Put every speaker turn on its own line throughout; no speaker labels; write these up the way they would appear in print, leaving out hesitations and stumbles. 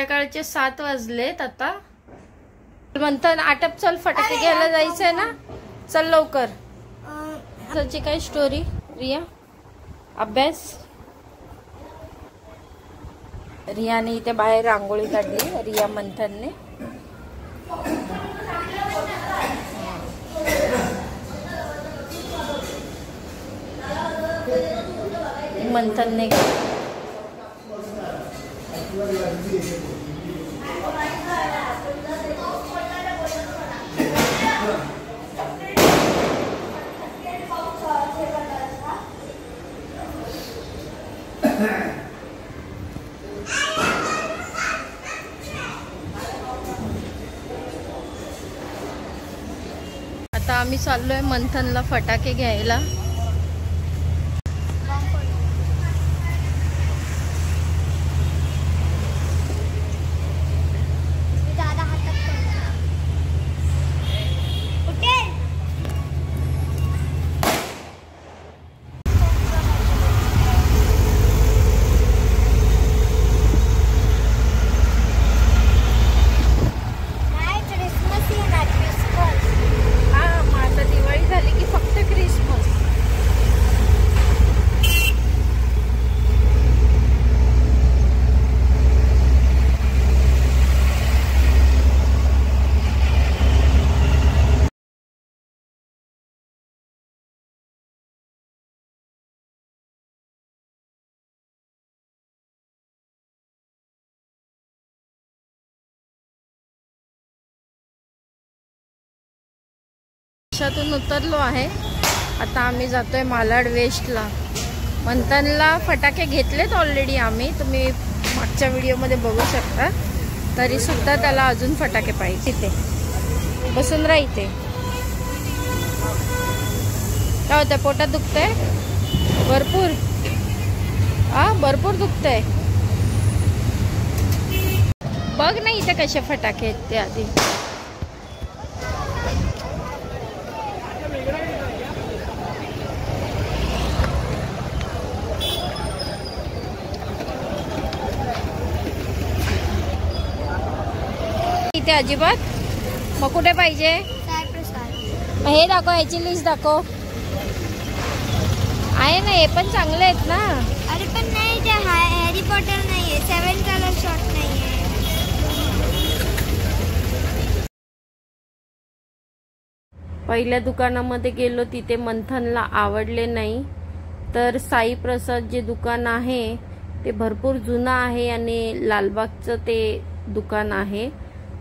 सकाळचे 7 वाजलेत आता. मंथन आटप, चल फटाके घ्यायला जायचंय ना, चल लवकर. त्याची काय स्टोरी रिया? अभ्यास. रियाने इथे बाहेर रांगोळी काढली, रिया मंथनने. मंथनने आता आम्ही चाललोय मंथनला फटाके घ्यायला. रिक्षातून उतरलो आहे. आता आम्ही जातोय मालाड वेस्टला. मंथनला फटाके घेतलेत ऑलरेडी आम्ही, तुम्ही मागच्या व्हिडिओमध्ये बघू शकता. तरी सुद्धा त्याला अजून फटाके पाहिजे. इथे बसून राहा. इथे काय होतं? पोटात दुखतंय भरपूर? भरपूर दुखतंय. बघ ना इथे कसे फटाके आहेत ते आधी. इथे अजिबात. मग कुठे पाहिजे? हे दाखव, ह्याची लिस्ट दाखव. आहे ना, हे पण चांगले आहेत ना.
अरे पण नाही, ते हॅरी पॉटर नाहीये, 7 कलर शॉट नाहीये.
पहिल्या दुकानामध्ये गेलो, तिथे मंथनला आवडले नाही. तर साई प्रसाद जे दुकान आहे ते भरपूर जुनं आहे आणि लालबागचं ते दुकान आहे.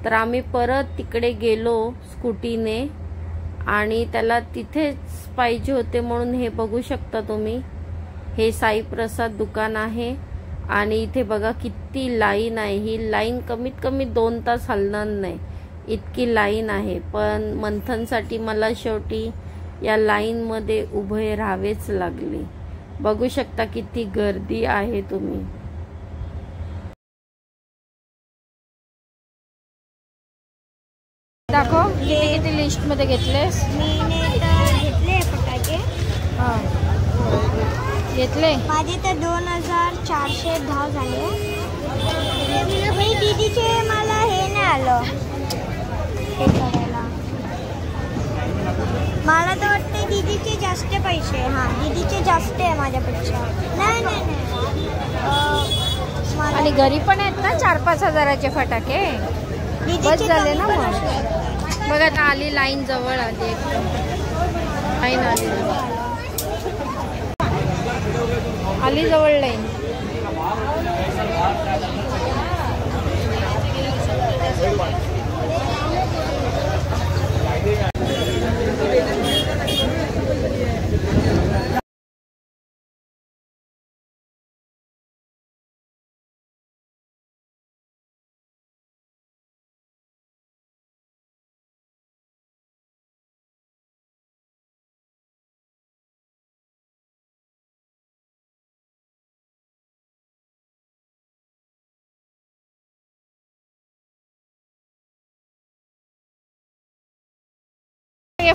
तर आम्ही परत तिकडे गेलो स्कूटीने आणि त्याला तिथेच पाहिजे होते म्हणून. हे बघू शकता तुम्ही, हे साई प्रसाद दुकान आहे आणि इथे बघा किती लाईन आहे. ही लाईन कमीत कमी 2 तास हलणार नाही इतकी लाईन आहे. पण मंथनसाठी मला शेवटी या लाईन मध्ये उभे राहावेच लागले. बघू शकता किती गर्दी आहे तुम्ही. दाखव किती लिस्ट मध्ये घेतलेस?
मी घेतले फटाके.
घेतले
माझे तर 2410 झाले. मी दीदीचे मला हे नाही आलं हे करायला. मला तर वाटते दीदीचे जास्त पैसे. दीदीचे जास्त आहे माझ्यापेक्षा. नाही नाही नाही.
आणि घरी पण आहेत ना 4-5 हजाराचे फटाके. बस झाले ना मग. बघा आता आली लाईन, जवळ आली एकदम लाईन आली जवळ लाईन.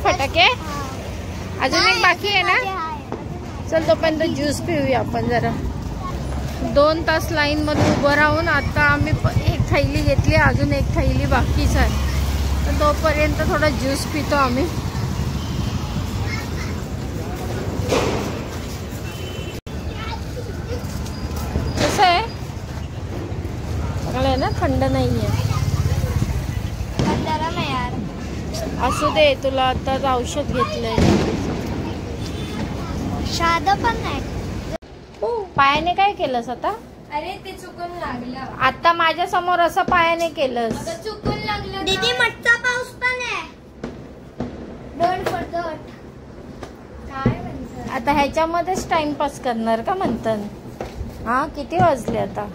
फटाके अजून एक बाकी आहे ना. चल तोपर्यंत ज्यूस पिऊया आपण जरा. 2 तास लाईन मध्ये उभं राहून आता आम्ही एक थाई घेतली, अजून एक थैली बाकीच आहे. तर तोपर्यंत थोडा ज्यूस पितो आम्ही. कसं आहे चांगलं आहे ना, थंड नाही आहे.
गरम आहे यार.
असू दे, तुला आताच औषध घेतलंय.
साधं पण नाही.
पायाने काय केलंस आता?
अरे ते चुकून लागलं.
आता माझ्या समोर असं पायाने केलंस.
चुकून लागलं दीदी. मटका पाऊस पण आहे. Don't forget. काय म्हणतात
आता ह्याच्यामध्येच टाइमपास करणार का म्हणतात? हा, किती वाजले आता?